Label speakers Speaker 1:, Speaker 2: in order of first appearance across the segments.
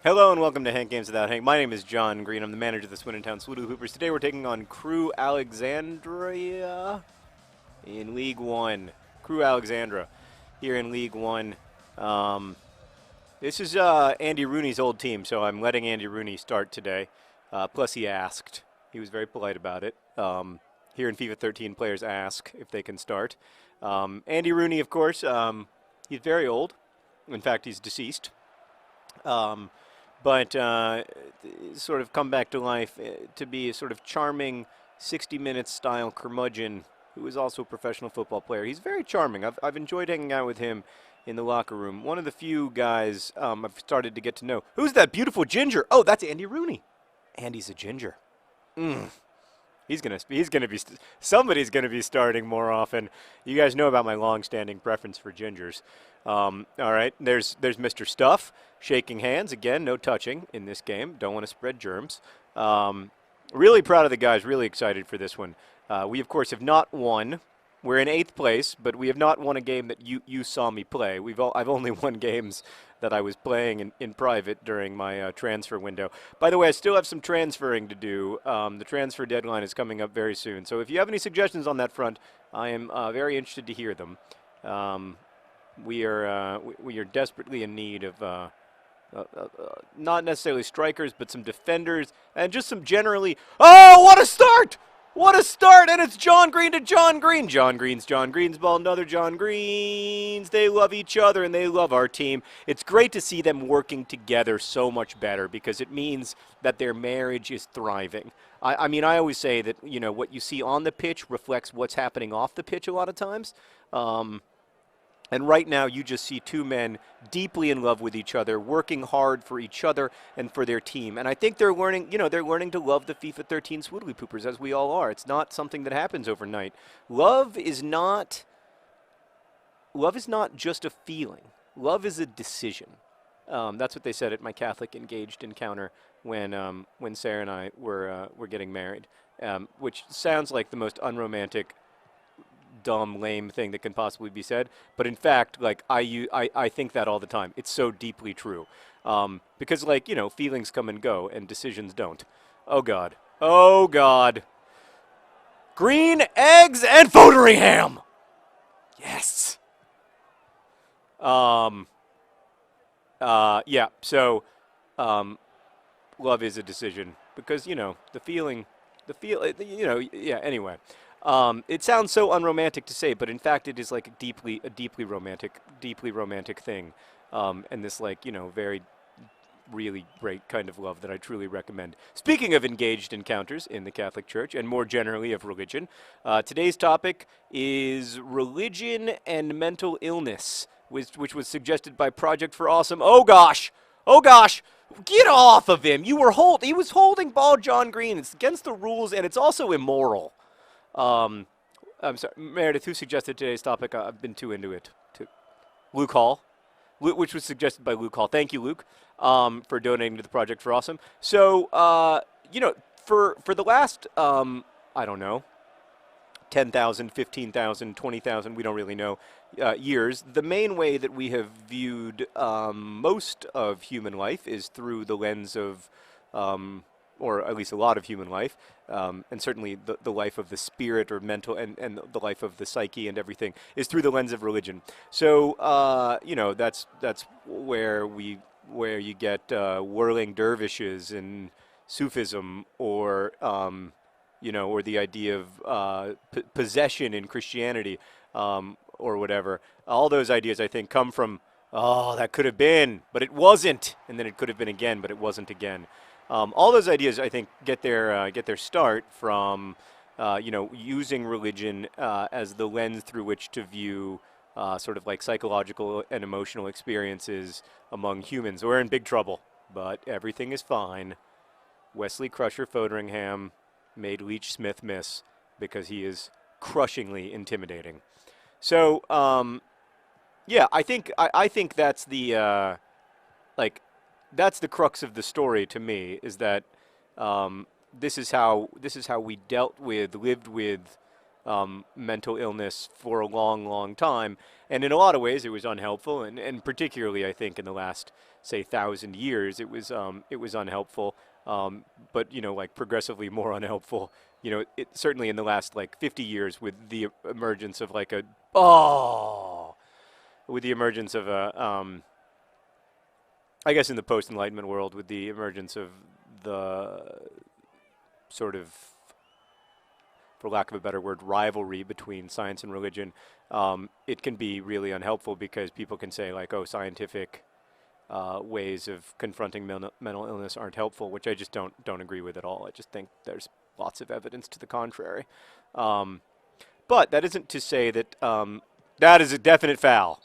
Speaker 1: Hello and welcome to Hank Games Without Hank. My name is John Green. I'm the manager of the Swoodilypoopers. Today we're taking on Crew Alexandria in League One. Crew Alexandra here in League One. This is Andy Rooney's old team, so I'm letting Andy Rooney start today. Plus he asked. He was very polite about it. Here in FIFA 13, players ask if they can start. Andy Rooney, of course, he's very old. In fact, he's deceased. But sort of come back to life to be a sort of charming 60-minute style curmudgeon who is also a professional football player. He's very charming. I've enjoyed hanging out with him in the locker room. One of the few guys I've started to get to know. Who's that beautiful ginger? Oh, that's Andy Rooney. Andy's a ginger. He's gonna be somebody's gonna be starting more often. You guys know about my long-standing preference for gingers. All right, there's Mr. Stuff shaking hands again. No touching in this game. Don't want to spread germs. Really proud of the guys. Really excited for this one. We of course have not won. We're in 8th place, but we have not won a game that you saw me play. I've only won games that I was playing in private during my transfer window. By the way, I still have some transferring to do. The transfer deadline is coming up very soon. So if you have any suggestions on that front, I am very interested to hear them. We are desperately in need of not necessarily strikers, but some defenders and just some generally. Oh, what a start! What a start! And it's John Green to John Green. John Green's ball, another John Green's. They love each other and they love our team. It's great to see them working together so much better because it means that their marriage is thriving. I mean, I always say that, you know, what you see on the pitch reflects what's happening off the pitch a lot of times. And right now, you just see two men deeply in love with each other, working hard for each other and for their team. And I think they're learning, they're learning to love the FIFA 13 Swoodilypoopers, as we all are. It's not something that happens overnight. Love is not just a feeling. Love is a decision. That's what they said at my Catholic engaged encounter when Sarah and I were getting married, which sounds like the most unromantic, dumb, lame thing that can possibly be said, but in fact, like I think that all the time. It's so deeply true, because feelings come and go and decisions don't. Oh God, green eggs and Fotheringham. Yes. Yeah. So, love is a decision because the feel. Yeah. Anyway. It sounds so unromantic to say, but in fact it is like a deeply romantic thing. And this very, really great kind of love that I truly recommend. Speaking of engaged encounters in the Catholic Church and more generally of religion, today's topic is religion and mental illness, which was suggested by Project for Awesome. Oh gosh! Get off of him! He was holding ball John Green. It's against the rules and it's also immoral. I'm sorry, Meredith, who suggested today's topic? I've been too into it. Luke Hall, which was suggested by Luke Hall. Thank you, Luke, for donating to the Project for Awesome. So, for the last, I don't know, 10,000, 15,000, 20,000, we don't really know, years, the main way that we have viewed most of human life is through the lens of or at least a lot of human life, and certainly the life of the spirit or mental and the life of the psyche and everything is through the lens of religion. So, that's where you get whirling dervishes and Sufism or, or the idea of possession in Christianity or whatever. All those ideas, I think, come from, that could have been, but it wasn't, and then it could have been again, but it wasn't again. All those ideas, I think, get their start from, using religion as the lens through which to view sort of like psychological and emotional experiences among humans. We're in big trouble, but everything is fine. Wesley Crusher Fotheringham made Leach Smith miss because he is crushingly intimidating. So, yeah, I think that's the that's the crux of the story to me, is that this is how we lived with mental illness for a long, long time. And in a lot of ways, it was unhelpful, and particularly, I think, in the last, say, 1,000 years, it was unhelpful. But like progressively more unhelpful. It certainly in the last like 50 years with the emergence of like with the emergence of I guess in the post-Enlightenment world, with the emergence of the sort of, for lack of a better word, rivalry between science and religion, it can be really unhelpful because people can say like, oh, scientific ways of confronting mental illness aren't helpful, which I just don't agree with at all. I just think there's lots of evidence to the contrary. But that isn't to say that that is a definite foul,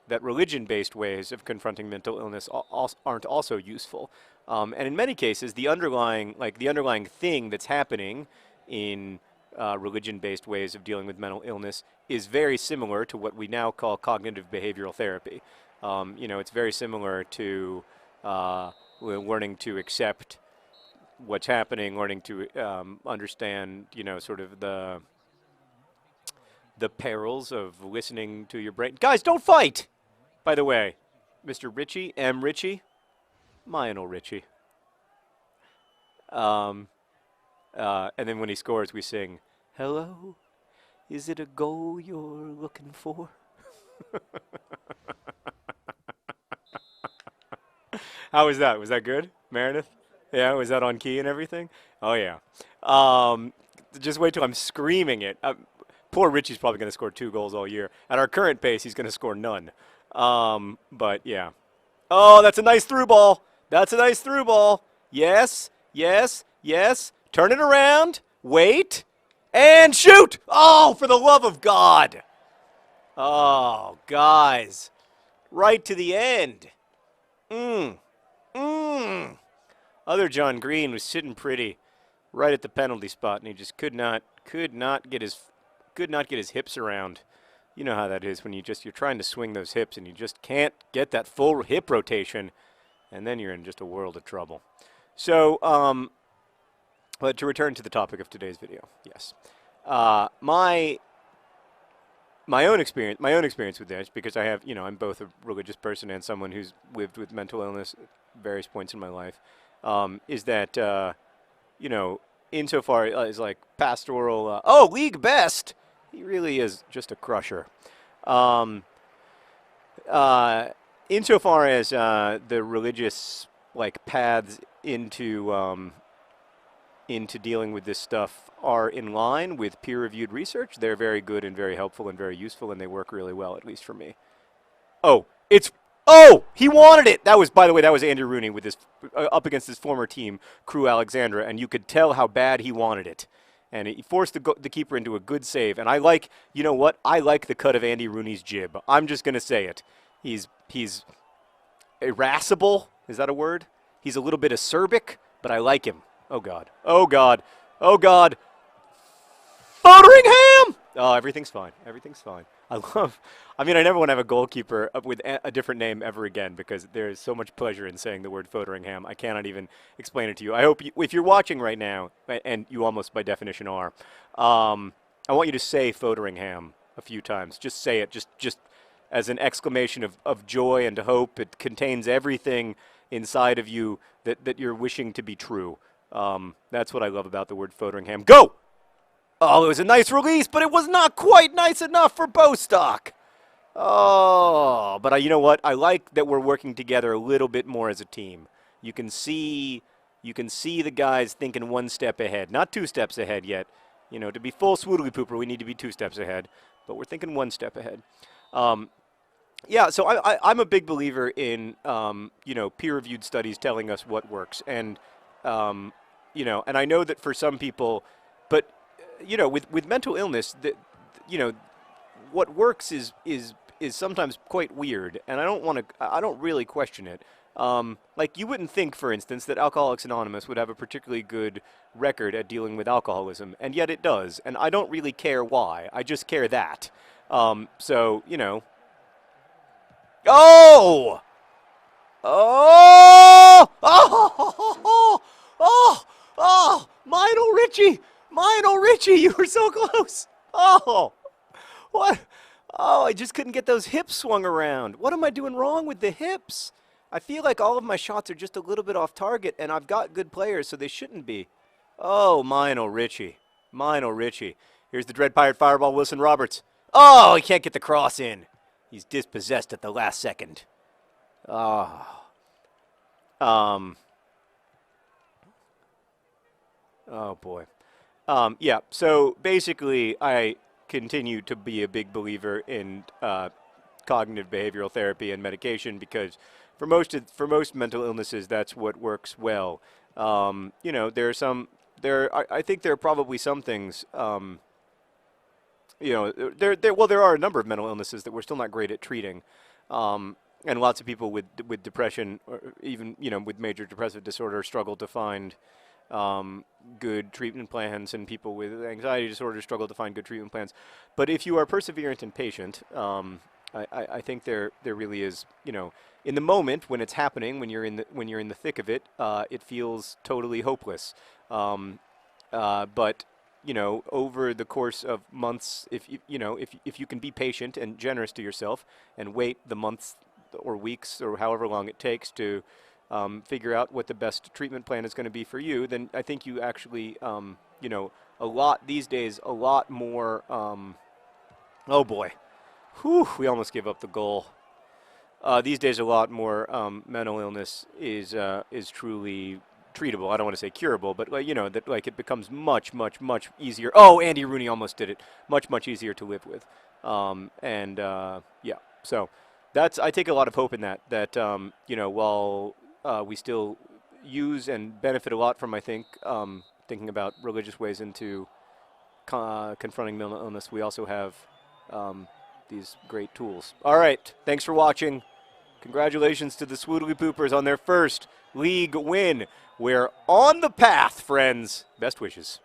Speaker 1: that religion-based ways of confronting mental illness aren't also useful. And in many cases, the underlying thing that's happening in religion-based ways of dealing with mental illness is very similar to what we now call cognitive behavioral therapy. It's very similar to learning to accept what's happening, learning to understand, sort of the perils of listening to your brain. Guys, don't fight! By the way, Mr. Ritchie, M. Ritchie, Lionel Richie. And then when he scores, we sing, "Hello, is it a goal you're looking for?" How was that? Was that good, Meredith? Yeah, was that on key and everything? Oh, yeah. Just wait till I'm screaming it. Poor Richie's probably going to score 2 goals all year. At our current pace, he's going to score none. But, yeah. Oh, that's a nice through ball. That's a nice through ball. Yes, yes, yes. Turn it around. Wait. And shoot! Oh, for the love of God. Oh, guys. Right to the end. Other John Green was sitting pretty right at the penalty spot, and he just could not get his hips around. You know how that is when you're trying to swing those hips and you just can't get that full hip rotation, and then you're in just a world of trouble. So, but to return to the topic of today's video, yes, my own experience with this, because I have, I'm both a religious person and someone who's lived with mental illness at various points in my life, is that, insofar as like pastoral, league best, he really is just a crusher. Insofar as the religious like paths into dealing with this stuff are in line with peer-reviewed research, they're very good and very helpful and very useful, and they work really well, at least for me. He wanted it! By the way, that was Andy Rooney with his up against his former team, Crew Alexandra, and you could tell how bad he wanted it. And he forced the keeper into a good save. And I like the cut of Andy Rooney's jib. I'm just going to say it. He's irascible. Is that a word? He's a little bit acerbic, but I like him. Oh, God. Oh, God. Oh, God. Fotheringham! Oh, everything's fine. Everything's fine. I never want to have a goalkeeper with a different name ever again, because there is so much pleasure in saying the word Fotheringham. I cannot even explain it to you. I hope if you're watching right now, and you almost by definition are, I want you to say Fotheringham a few times. Just say it, just as an exclamation of joy and hope. It contains everything inside of you that you're wishing to be true. That's what I love about the word Fotheringham. Go! Oh, it was a nice release, but it was not quite nice enough for Bostock. Oh, but you know what? I like that we're working together a little bit more as a team. You can see the guys thinking 1 step ahead, not 2 steps ahead yet. To be full Swoodilypooper, we need to be 2 steps ahead, but we're thinking 1 step ahead. Yeah, so I'm a big believer in peer-reviewed studies telling us what works, and and I know that for some people, but with mental illness, what works is sometimes quite weird, and I don't really question it. Like, you wouldn't think, for instance, that Alcoholics Anonymous would have a particularly good record at dealing with alcoholism, and yet it does, and I don't really care why. I just care that. So, Oh! Oh! Oh! Lionel Richie! You were so close! Oh, what? Oh, I just couldn't get those hips swung around. What am I doing wrong with the hips? I feel like all of my shots are just a little bit off target, and I've got good players, so they shouldn't be. Oh, Lionel Richie. Lionel Richie. Here's the Dread Pirate Fireball, Wilson Roberts. Oh, he can't get the cross in. He's dispossessed at the last second. Oh. Um. Oh, boy. Yeah, so basically, I continue to be a big believer in cognitive behavioral therapy and medication because for most mental illnesses, that's what works well. You know, there are some there. I think there are probably some things. You know, there are a number of mental illnesses that we're still not great at treating. And lots of people with depression, or even with major depressive disorder, struggle to find good treatment plans, and people with anxiety disorder struggle to find good treatment plans. But if you are perseverant and patient, I think there really is, in the moment when it's happening, when you're in the thick of it, it feels totally hopeless. But over the course of months, if you can be patient and generous to yourself and wait the months or weeks or however long it takes to figure out what the best treatment plan is going to be for you, then I think you actually, a lot these days, a lot more. Oh boy, whew, we almost gave up the goal. These days, a lot more mental illness is truly treatable. I don't want to say curable, but that it becomes much, much, much easier. Oh, Andy Rooney almost did it. Much, much easier to live with. Yeah, so I take a lot of hope in that. While we still use and benefit a lot from, I think, thinking about religious ways into confronting mental illness, we also have these great tools. All right, thanks for watching. Congratulations to the Swoodilypoopers on their first league win. We're on the path, friends. Best wishes.